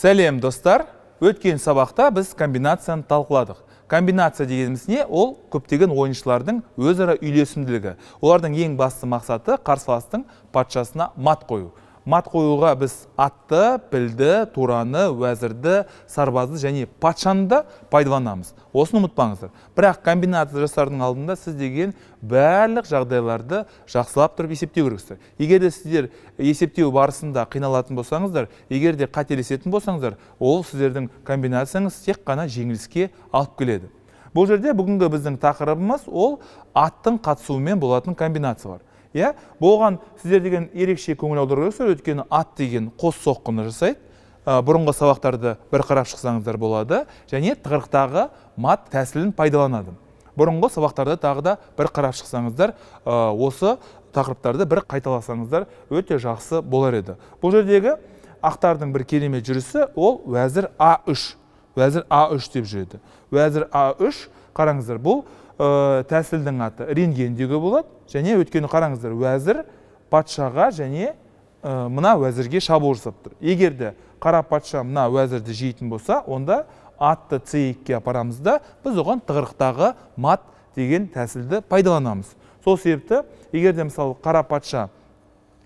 Сәлем достар, өткен сабақта біз комбинацияны талқыладық. Комбинация дегеніміз не? Ол көптеген ойыншылардың өзара үйлесімділігі. Олардың ең басты мақсаты қарсыластың патшасына мат қою. Мат қоюға біз атты, пілді, тураны, уәзірді, сарбазды және патшаны да пайдаланамыз. Осыны ұмытпаңыздар. Бірақ комбинация жасардың алдында сіз деген барлық жағдайларды жақсылап тұрып есептеу керексіздер. Егер де сіздер есептеу барысында қиналатын болсаңыздар, егер де қателесетін болсаңыздар, ол сіздердің комбинацияңыз тек қана жеңіліске алып келеді. Бұл жерде бүгінгі біздің тақырыбымыз ол аттың қатысуымен болатын комбинация бар. Болған сіздер деген ерекше көңіл аудару керексіздер, өйткені ат деген қос соққыны жасайды. Бұрынғы сабақтарды бір қарап шықсаңыздар болады, және тығырықтағы мат тәсілін пайдаланады. Бұрынғы сабақтарды тағы да бір қарап шықсаңыздар, осы тақырыптарды бір қайталасаңыздар өте жақсы болар еді. Бұл жердегі ақтардың бір керемет жүрісі ол уәзір А3. Уәзір А3 деп жүреді. Уәзір А3, қараңыздар, бұл тәсілдің аты рентгендегі болады, және өткені қараңыздар, уәзір патшаға және мына уәзірге шабуыл жасап тұр. Егер де қара патша мына уәзірді жейтін болса, онда атты С2-ге апарамыз да, біз оған тығырықтағы мат деген тәсілді пайдаланамыз. Сол себепті, егер де мысалы қара патша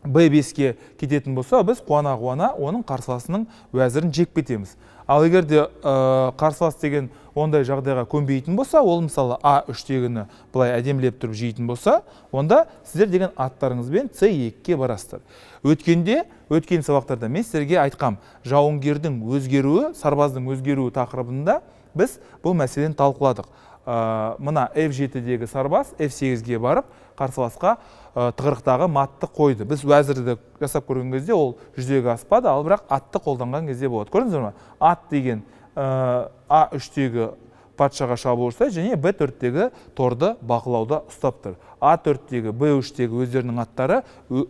Б5-ке кететін болса, біз қуана-қуана оның қарсыласының уәзірін жеп кетеміз. Ал егер де қарсылас деген ондай жағдайға көнбейтін болса, ол мысалы А3-тегіні былай әдемілеп тұрып жейтін болса, онда сіздер деген аттарыңызбен С2-ге барасыздар. Өткен сабақтарда мен сіздерге айтқам, жауынгердің өзгеруі, сарбаздың өзгеруі тақырыбында біз бұл мәселені талқыладық. Мына F7-дегі сарбаз F8-ге барып, қарсыласқа тығырықтағы матты қойды. Біз уәзірді жасап көрген кезде ол жүзеге аспады, ал бірақ атты қолданған кезде болады. Көрдіңіздер ме? Ат деген А3-тегі патшаға шабуыл жасайды, және Б4-тегі торды бақылауда ұстап тұр. А4-тегі, Б3-тегі өздерінің аттары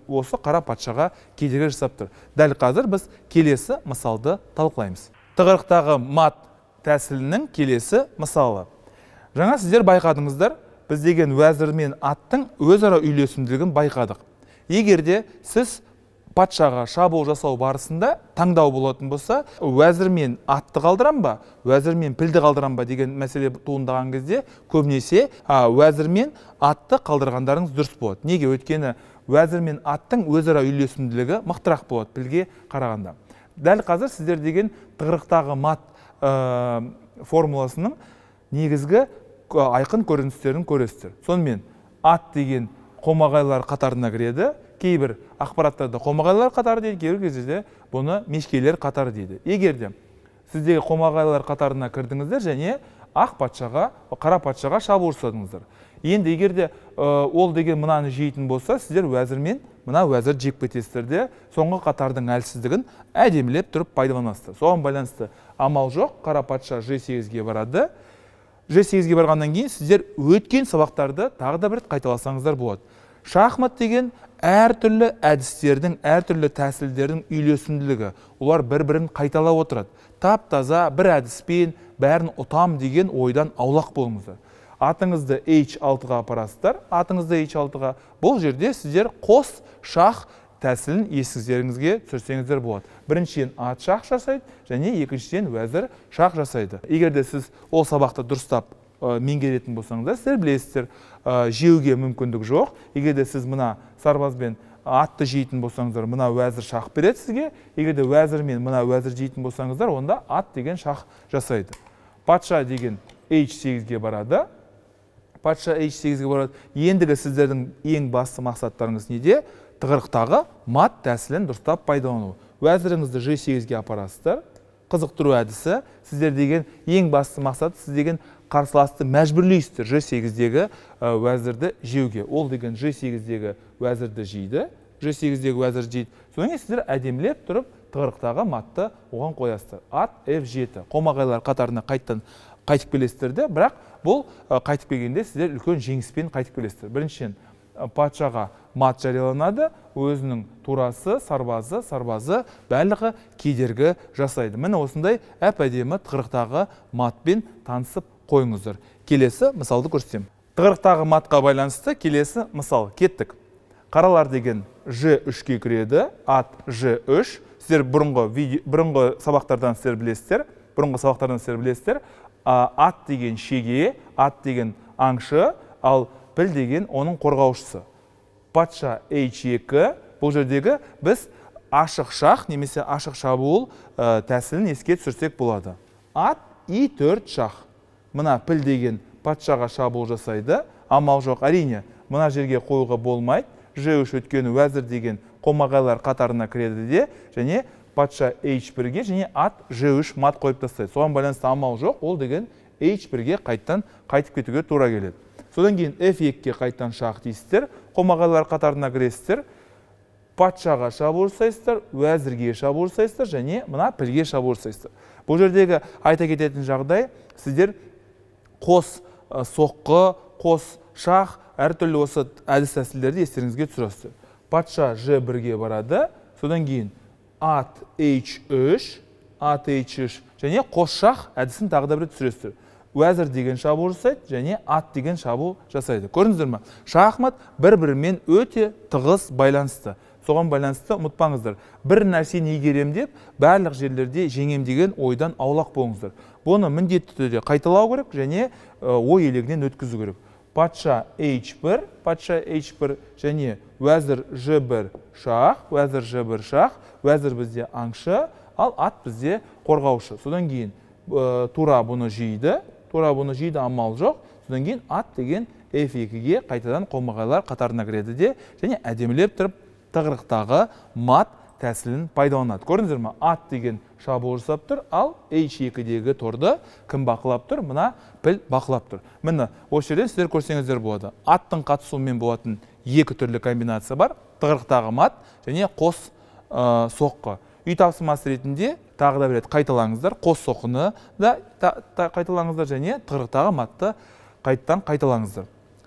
осы қара патшаға кедергі жасап тұр. Дәл қазір біз келесі мысалды талқылаймыз. Тығырықтағы мат тәсілінің келесі мысалы. Жаңа сіздер байқадыңыздар, біз деген уәзір мен аттың өзара үйлесімділігін байқадық. Егер де сіз патшаға шабуыл жасау барысында таңдау болатын болса, уәзір мен атты қалдырам ба, уәзір мен пілді қалдырам ба деген мәселе туындаған кезде, көбінесе уәзір мен атты қалдырғандарыңыз дұрыс болады. Неге? Өйткені уәзір мен аттың өзара үйлесімділігі мықтырақ болады пілге қарағанда. Дәл қазір сіздер деген тығырықтағы мат формуласының негізгі айқын көріністерін көресіздер. Сонымен ат деген қомағайлар қатарына кіреді. Кейбір ақпараттарда қомағайлар қатары дейді, кейбір кездерде бұны мешкейлер қатары дейді. Егер де сіздегі қомағайлар қатарына кірдіңіздер және қара патшаға шабуыл жасадыңыздар. Енді егер де ол деген мынаны жейтін болса, сіздер уәзірмен мына уәзір жеп кетесіздер де, соңғы қатардың әлсіздігін әдемілеп тұрып пайдаланасыздар. Соған байланысты амал жоқ, қара патша Ж8-ге барады. Ж8-ге барғаннан кейін сіздер өткен сабақтарды тағы да бір қайталасаңыздар болады. Шахмат деген әртүрлі әдістердің, әртүрлі тәсілдердің үйлесімділігі. Олар бір-бірін қайталап отырады. Тап-таза бір әдіспен бәрін ұтам деген ойдан аулақ болыңыздар. Атыңызды H6-ға апарасыздар. Атыңызды H6-ға. Бұл жерде сіздер қос шах тәсілін есіңіздеріңізге түсірсеңіздер болады. Біріншіден ат шах жасайды, және екіншіден уәзір шах жасайды. Егер де сіз ол сабақты дұрыстап меңгеретін болсаңыздар, сіздер білесіздер, жеуге мүмкіндік жоқ. Егер де сіз мына сарбазбен атты жейтін болсаңыздар, мына уәзір шах береді сізге. Егер де уәзірмен мына уәзір жейтін болсаңыздар, онда ат деген шах жасайды. Патша деген H8-ге барады. Патша H8-ге барады. Ендігі сіздердің ең басты мақсаттарыңыз неде? Тығырықтағы мат тәсілін дұрыстап пайдалану. Уәзіріңізді Ж8-ге апарасыздар. Қызықтыру әдісі, сіздер деген ең басты мақсаты, сіз деген қарсыласты мәжбүрлейсіздер Ж8-дегі уәзірді жеуге. Ол деген Ж8-дегі уәзірді жейді. Ж8-дегі уәзір жейді. Содан сіздер әдемілеп тұрып тығырықтағы матты оған қоясыздар. Ат F7. Қомағайлар қатарына қайтып келесіздер де, бірақ бұл қайтып келгенде сіздер үлкен жеңіспен қайтып келесіздер. Біріншіден патшаға мат жарияланады, өзінің турасы, сарбазы барлығы кедергі жасайды. Міне осындай әп-әдемі тығырықтағы матпен танысып қойыңыздар. Келесі мысалды көрсетем. Тығырықтағы матқа байланысты келесі мысал. Кеттік. қаралар деген Ж3-ке кіреді, ат Ж3. Сіздер бұрынғы сабақтардан сіздер білесіздер. Ат деген шеге, ат деген аңшы, ал піл деген оның қорғаушысы. Патша H2, бұл жердегі біз ашық шах немесе ашық шабуыл тәсілін еске түсірсек болады. Ат I4 шах. Мына піл деген патшаға шабуыл жасайды. Амал жоқ, әрине, мына жерге қоюға болмайды. Ж3 өткені уәзір деген қомағайлар қатарына кіреді де, және патша H1-ге және ат Ж3 мат қойып тастайды. Соған байланысты амал жоқ, ол деген H1-ге қайтып кетуге тура келеді. Содан кейін F2-ге қайттан шах дейсіздер, қомағайлар қатарына кіресіздер, патшаға шабуыл жасайсыздар, уәзірге шабуыл жасайсыздар және мына пілге шабуыл жасайсыздар. Бұл жердегі айта кететін жағдай, сіздер қос соққы, қос шах, әртүрлі осы әдіс тәсілдерді естеріңізге түсіресіздер. Патша Ж1-ге барады, содан кейін ат H3 және қос шах әдісін тағы да бір түсіресіздер. Уәзір деген шабуыл жасайды және ат деген шабуыл жасайды. Көрдіңіздер ме? Шахмат бір-бірімен өте тығыз байланысты. Соған байланысты ұмытпаңыздар. Бір нәрсені игерем деп, барлық жерлерде жеңем деген ойдан аулақ болыңыздар. Бұны міндетті түрде қайталау керек және ой елегінен өткізу керек. Патша H1 және уәзір Ж1 шах, уәзір бізде аңшы, ал ат бізде қорғаушы. Содан кейін тура бұны жейді, амал жоқ. Содан кейін ат деген F2-ге қайтадан қомағайлар қатарына кіреді де, және әдемілеп тұрып тығырықтағы мат тәсілін пайдаланады. Көрдіңіздер ме? Ат деген шабуыл жасап тұр, ал H2-дегі торды кім бақылап тұр? Мына піл бақылап тұр. Міне, осы жерден сіздер көрсеңіздер болады. Аттың қатысуымен болатын екі түрлі комбинация бар. Тығырықтағы мат және қос соққы. Үй тапсырмасы ретінде тағы да бір рет қайталаңыздар. Қос соққыны да қайталаңыздар және тығырықтағы матты қайттан қайталаңыздар.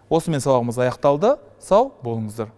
Осымен сабағымыз аяқталды. Сау болыңыздар.